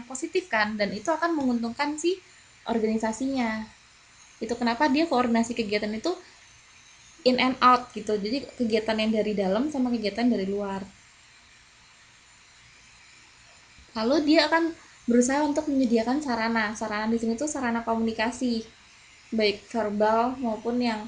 positif kan, dan itu akan menguntungkan si organisasinya. Itu kenapa dia koordinasi kegiatan itu in and out gitu, jadi kegiatan yang dari dalam sama kegiatan dari luar. Lalu dia akan berusaha untuk menyediakan sarana di sini tuh sarana komunikasi, baik verbal maupun yang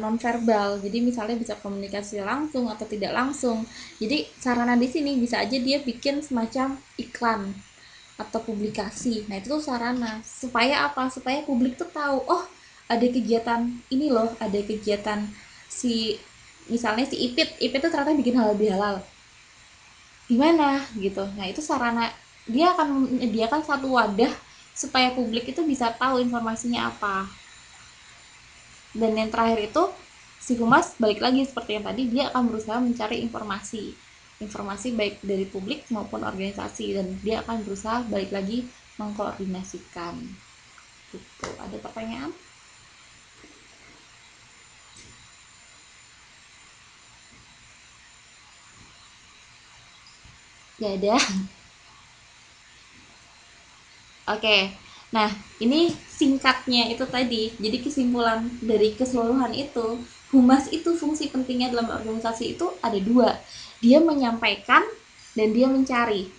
non verbal. Jadi misalnya bisa komunikasi langsung atau tidak langsung. Jadi sarana di sini bisa aja dia bikin semacam iklan atau publikasi. Nah, itu tuh sarana supaya apa? Supaya publik tuh tahu, oh, ada kegiatan ini loh, ada kegiatan si misalnya si Ipit tuh ternyata bikin halal bihalal. Gimana gitu. Nah, itu sarana dia akan menyediakan satu wadah supaya publik itu bisa tahu informasinya apa. Dan yang terakhir itu si humas balik lagi seperti yang tadi, dia akan berusaha mencari informasi baik dari publik maupun organisasi, dan dia akan berusaha balik lagi mengkoordinasikan gitu. Ada pertanyaan? Ya ada. Oke, nah ini singkatnya itu tadi. Jadi kesimpulan dari keseluruhan itu, humas itu fungsi pentingnya dalam organisasi itu ada dua. Dia menyampaikan dan dia mencari.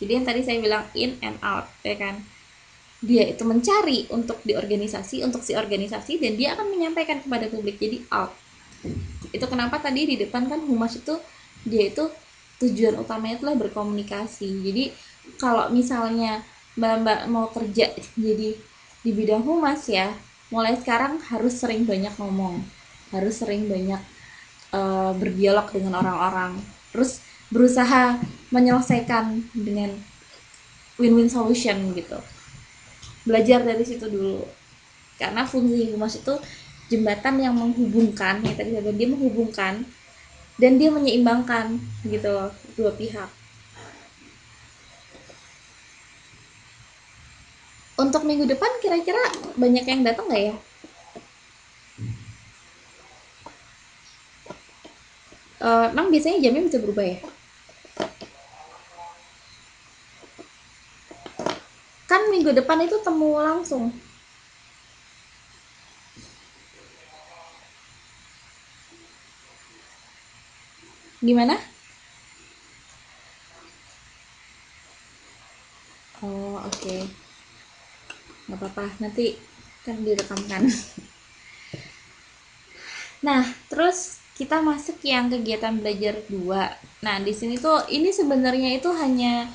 Jadi yang tadi saya bilang in and out, ya kan? Dia itu mencari untuk di organisasi, untuk si organisasi, dan dia akan menyampaikan kepada publik. Jadi out. Itu kenapa tadi di depan kan humas itu dia itu tujuan utamanya adalah berkomunikasi. Jadi kalau misalnya mbak mau kerja jadi di bidang humas ya, mulai sekarang harus sering banyak ngomong, harus sering banyak berdialog dengan orang-orang, terus berusaha menyelesaikan dengan win-win solution gitu. Belajar dari situ dulu, karena fungsi humas itu jembatan yang menghubungkan, yang tadi saya dia menghubungkan dan dia menyeimbangkan gitu loh dua pihak. Untuk minggu depan kira-kira banyak yang datang nggak ya? Emang biasanya jamnya bisa berubah ya? Kan minggu depan itu temu langsung. Gimana? Oh oke, okay. Nggak apa-apa, nanti kan direkamkan. Nah, terus kita masuk yang kegiatan belajar 2. Nah, di sini tuh ini sebenarnya itu hanya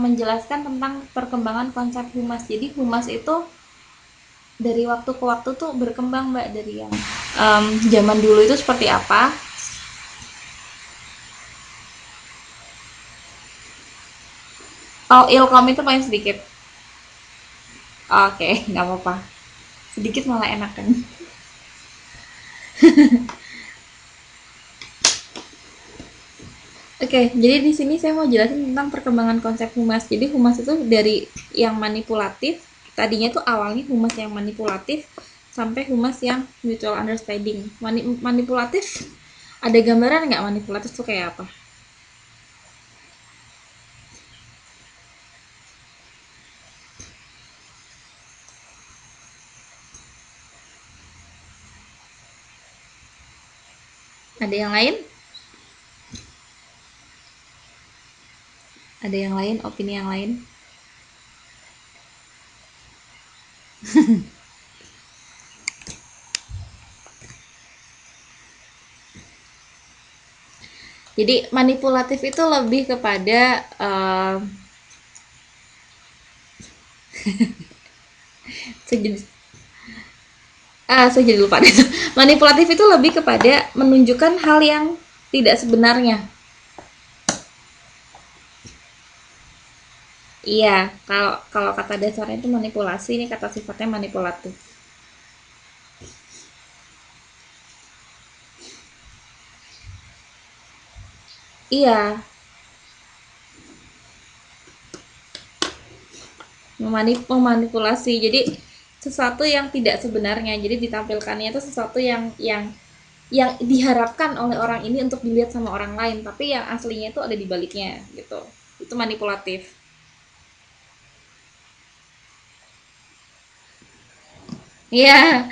menjelaskan tentang perkembangan konsep humas. Jadi humas itu dari waktu ke waktu tuh berkembang, Mbak, dari yang zaman dulu itu seperti apa. Oh, ilkom itu paling sedikit. Oke, okay, nggak apa-apa. Sedikit malah enak kan. Oke, jadi di sini saya mau jelasin tentang perkembangan konsep humas. Jadi humas itu dari yang manipulatif, tadinya tuh awalnya humas yang manipulatif sampai humas yang mutual understanding. Manipulatif, ada gambaran nggak manipulatif tuh kayak apa? Ada yang lain? Ada yang lain? Opini yang lain? Jadi manipulatif itu lebih kepada saya saya jadi lupa deh. Manipulatif itu lebih kepada menunjukkan hal yang tidak sebenarnya. Iya, kalau kalau kata dasarnya itu manipulasi, ini kata sifatnya manipulatif. Iya, memanipulasi. Jadi sesuatu yang tidak sebenarnya. Jadi ditampilkannya itu sesuatu yang diharapkan oleh orang ini untuk dilihat sama orang lain, tapi yang aslinya itu ada di baliknya gitu. Itu manipulatif. Iya,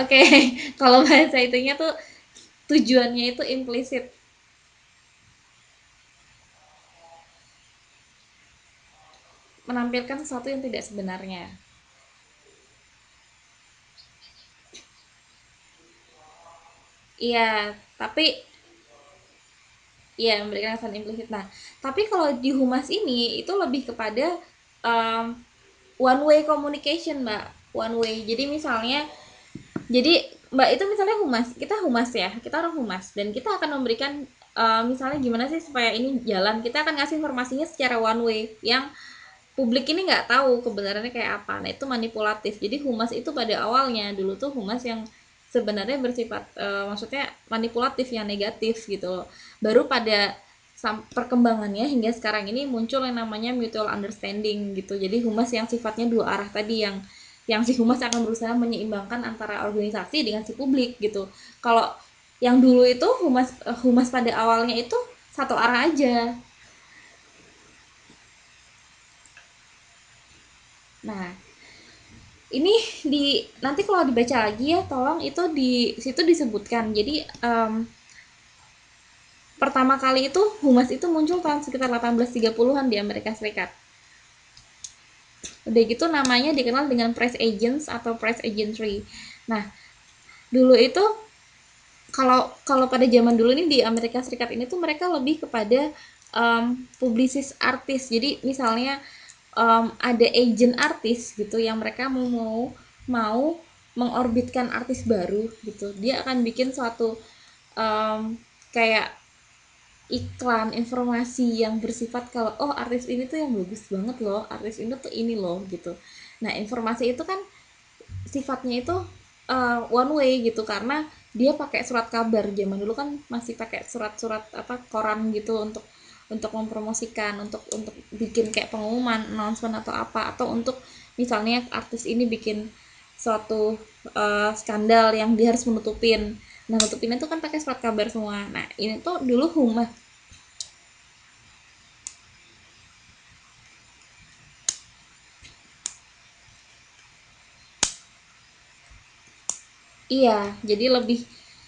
oke. Kalau bahasa itunya tuh tujuannya itu implisit, menampilkan sesuatu yang tidak sebenarnya. Iya, tapi iya memberikan kesan implisit. Nah, tapi kalau di humas ini itu lebih kepada um, one way communication, Mbak. One way. Jadi misalnya, jadi Mbak itu misalnya humas, kita humas ya, kita orang humas dan kita akan memberikan misalnya gimana sih supaya ini jalan, kita akan ngasih informasinya secara one way yang publik ini nggak tahu kebenarannya kayak apa. Nah itu manipulatif. Jadi humas itu pada awalnya dulu tuh humas yang sebenarnya bersifat maksudnya manipulatif yang negatif gitu loh. Baru pada perkembangannya hingga sekarang ini muncul yang namanya mutual understanding gitu. Jadi humas yang sifatnya dua arah tadi, yang si humas akan berusaha menyeimbangkan antara organisasi dengan si publik gitu. Kalau yang dulu itu humas pada awalnya itu satu arah aja. Nah, ini di nanti kalau dibaca lagi ya tolong, itu di situ disebutkan. Jadi pertama kali itu humas itu muncul tahun sekitar 1830-an di Amerika Serikat. Udah gitu namanya dikenal dengan press agents atau press agentry. Nah, dulu itu kalau kalau pada zaman dulu ini di Amerika Serikat ini tuh mereka lebih kepada publisis artis. Jadi misalnya ada agent artis gitu yang mereka mau mengorbitkan artis baru gitu. Dia akan bikin suatu kayak iklan informasi yang bersifat kalau oh artis ini tuh yang bagus banget loh, artis ini tuh ini loh gitu. Nah informasi itu kan sifatnya itu one way gitu, karena dia pakai surat kabar. Zaman dulu kan masih pakai surat-surat apa koran gitu untuk mempromosikan, untuk bikin kayak pengumuman announcement atau apa, atau untuk misalnya artis ini bikin suatu skandal yang dia harus menutupin. Nah nutupinnya tuh kan pakai surat kabar semua. Nah ini tuh dulu humas. Iya, jadi lebih,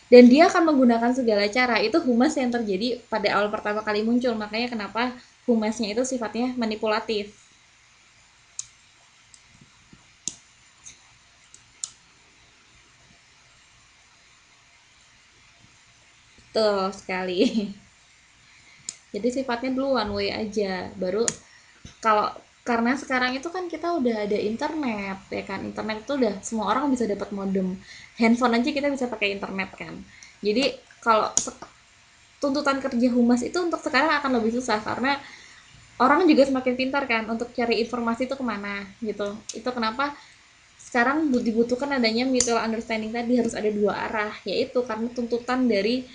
dan dia akan menggunakan segala cara. Itu humas yang terjadi pada awal pertama kali muncul. Makanya kenapa humasnya itu sifatnya manipulatif. Betul sekali. Jadi sifatnya dulu one way aja. Baru kalau karena sekarang itu kan kita udah ada internet ya kan. Internet itu udah semua orang bisa dapat modem. Handphone aja kita bisa pakai internet kan. Jadi kalau tuntutan kerja humas itu untuk sekarang akan lebih susah karena orang juga semakin pintar kan untuk cari informasi itu kemana gitu. Itu kenapa sekarang dibutuhkan adanya mutual understanding tadi, harus ada dua arah, yaitu karena tuntutan dari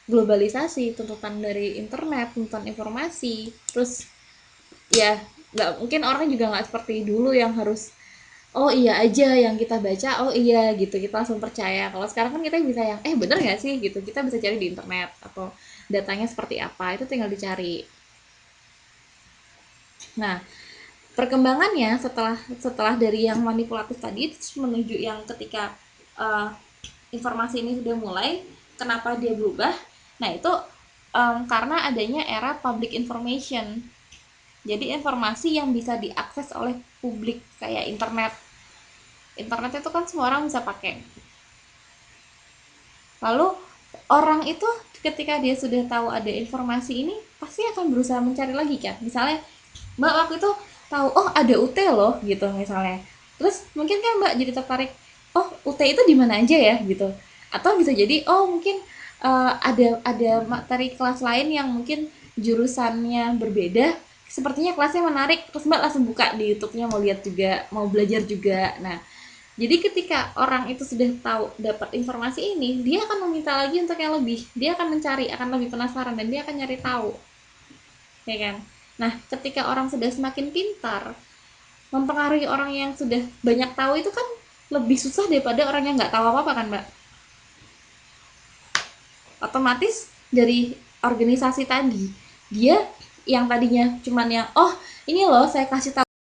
globalisasi, tuntutan dari internet, tuntutan informasi. Terus ya nggak mungkin orang juga nggak seperti dulu yang harus oh iya aja yang kita baca, oh iya gitu kita langsung percaya. Kalau sekarang kan kita bisa yang bener nggak sih gitu, kita bisa cari di internet atau datanya seperti apa itu tinggal dicari. Nah perkembangannya setelah setelah dari yang manipulatif tadi menuju yang ketika uh, informasi ini sudah mulai, kenapa dia berubah. Nah itu karena adanya era public information. Jadi informasi yang bisa diakses oleh publik kayak internet. Internet itu kan semua orang bisa pakai. Lalu orang itu ketika dia sudah tahu ada informasi ini pasti akan berusaha mencari lagi kan. Misalnya Mbak waktu itu tahu oh ada UT loh gitu misalnya. Terus mungkin kan Mbak jadi tertarik, oh UT itu di mana aja ya gitu. Atau bisa jadi oh mungkin ada materi kelas lain yang mungkin jurusannya berbeda, sepertinya kelasnya menarik, terus Mbak langsung buka di YouTube-nya mau lihat juga, mau belajar juga. Nah, jadi ketika orang itu sudah tahu dapat informasi ini, dia akan meminta lagi untuk yang lebih. Dia akan mencari, akan lebih penasaran dan dia akan nyari tahu, ya kan? Nah, ketika orang sudah semakin pintar, mempengaruhi orang yang sudah banyak tahu itu kan lebih susah daripada orang yang nggak tahu apa-apa kan, Mbak? Otomatis dari organisasi tadi, dia yang tadinya cuman yang oh ini loh saya kasih tahu